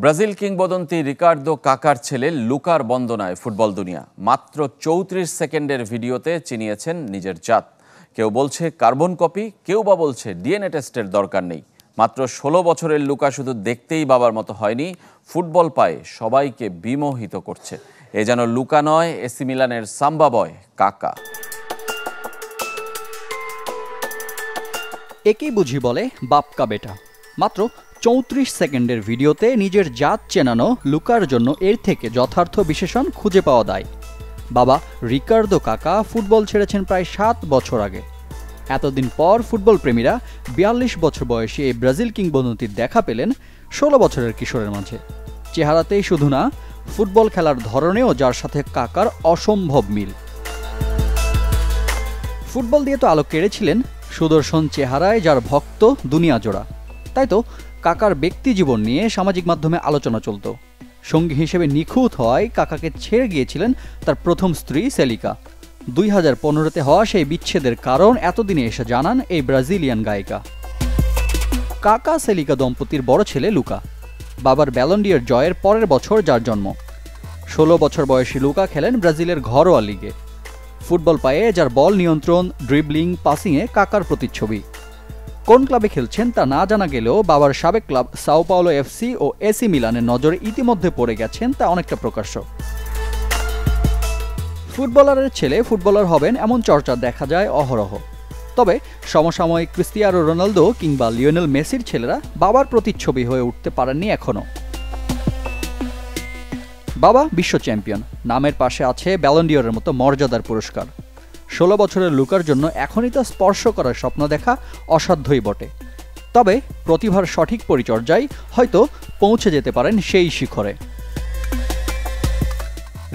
Brazil কিংবদন্তি Ricardo কাকার ছেলে লুকার বন্দনায় ফুটবল দুনিয়া। মাত্র ৩৪ সেকেন্ডের ভিডিওতে চিনিয়েছেন নিজের জাত। কেউ বলছে কার্বন কপি, কেউ বা বলছে ডিএনএ টেস্টের দরকার নেই। মাত্র ১৬ বছরের লুকা শুধু দেখতেই বাবার মতো হয়নি, ফুটবল পায়ে সবাইকে বিমোহিত করছে। এ যেন লুকা নয়, এসি মিলানের সাম্বা বয় কাকা। একেই বুঝি বলে বাপকা বেটা। মাত্র ৩৪ সেকেন্ডের ভিডিওতে নিজের জাত চেনানো লুকার জন্য এর থেকে যথার্থ বিশেষণ খুঁজে পাওয়া দায়। বাবা রিকার্দো কাকা ফুটবল ছেড়েছেন প্রায় ৭ বছর আগে। এতদিন পর ফুটবল প্রেমীরা ৪২ বছর বয়সী এই ব্রাজিল কিংবদন্তির দেখা পেলেন ১৬ বছরের কিশোরের মাঝে। চেহারাতেই শুধু না, ফুটবল খেলার ধরনেও যার সাথে কাকার অসম্ভব মিল। ফুটবল দিয়ে তো আলো কেড়েছিলেন, সুদর্শন চেহারায় যার ভক্ত দুনিয়া জোড়া। তাই তো কাকার ব্যক্তি জীবন নিয়ে সামাজিক মাধ্যমে আলোচনা চলত। সঙ্গী হিসেবে নিখুঁত হওয়ায় কাকাকে ছেড়ে গিয়েছিলেন তার প্রথম স্ত্রী সেলিকা। ২০১৫তে হওয়া সেই বিচ্ছেদের কারণ এতদিনে এসে জানান এই ব্রাজিলিয়ান গায়িকা। কাকা সেলিকা দম্পতির বড় ছেলে লুকা। বাবার ব্যালন ডি'র জয়ের পরের বছর যার জন্ম। ১৬ বছর বয়সী লুকা খেলেন ব্রাজিলের ঘরোয়া লিগে। ফুটবল পায়ে যার বল নিয়ন্ত্রণ, ড্রিবলিং, পাসিংয়ে কাকার প্রতিচ্ছবি। কোন ক্লাবে খেলছেন তা না জানা গেলেও বাবার সাবেক ক্লাব সাও পাওলো এফসি ও এসি মিলানের নজরে ইতিমধ্যে পড়ে গেছেন তা অনেকটা প্রকাশ্য। ফুটবলারের ছেলে ফুটবলার হবেন এমন চর্চা দেখা যায় অহরহ। তবে সমসাময়িক ক্রিস্টিয়ানো রোনালদো কিংবা লিওনেল মেসির ছেলেরা বাবার প্রতিচ্ছবি হয়ে উঠতে পারেননি এখনো। বাবা বিশ্ব চ্যাম্পিয়ন, নামের পাশে আছে ব্যালন ডি'রের মতো মর্যাদার পুরস্কার। ১৬ বছরের লুকার জন্য এখনই তা স্পর্শ করার স্বপ্ন দেখা অসাধ্যই বটে। তবে প্রতিভার সঠিক পরিচর্যায় হয়তো পৌঁছে যেতে পারেন সেই শিখরে।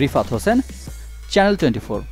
রিফাত হোসেন, চ্যানেল 24।